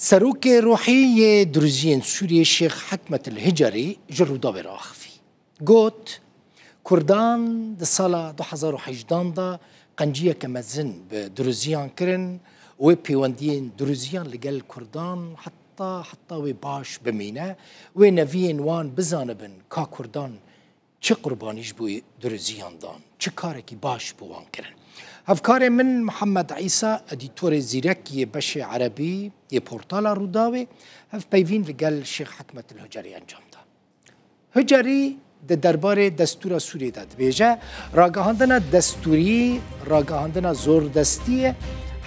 سروك روحي دروزين سوريا الشيخ حكمة الهجري جرو دابر آخفي قوت كردان ده سالة 2018 دا قنجية كمزن بدروزيان كرن وبيواندين دروزيان لقل كردان حتى وباش بمينة ونفين وان بزانبن كا كردان چه قربانيش بو دروزيان دان چه كاركي باش بوان كرن هفكار من محمد عيسى اديتور زيركي بش عربي يبورتال روداوي هف بيفين لقال الشيخ حكمة الهجري انجام دا هجري ده دربار دستور سوري داد بيجا راگهاندنا دستوري راگهاندنا زور دستيه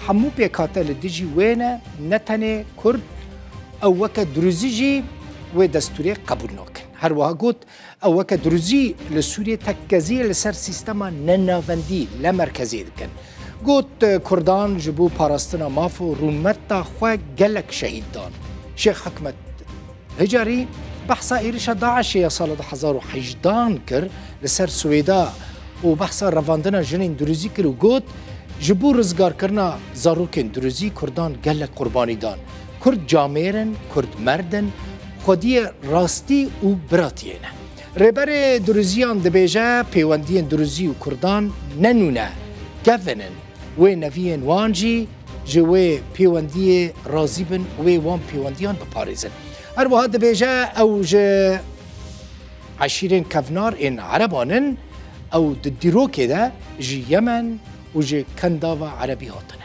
همو بيكاتا لديجي وينه نتنه كرد او وكا دروزيجي و دستوري قبول نوكن هر وها قوت او وكا دروزي لسوريا تكزي لسر سيستما ننافندي لمركزي دكن قوت كردان جبو باراستنا مافو رومتا خوا قلق شهيد دان شيخ حكمة هجري بحثا إيرشا داعش يا سالة 2018 كر لسر سويدا وبحثا رفاندنا جنين دروزي كر وقوت جبو رزقار كرنا زاروكين دروزي كردان قلق قرباني دان كرد جاميرن كرد مردن خودی راستی و براتیه ربر دروزیان دبیجه پیوندین دروزی و کردان ننونه گفنن و نوین وانجی جوه پیوندی رازی بن و وان پیوندیان بپاریزن هر وها دبیجه او جه عشیرین کفنار این عربانن او دیروکه ده جه یمن و جه کنداوا عربی هاتن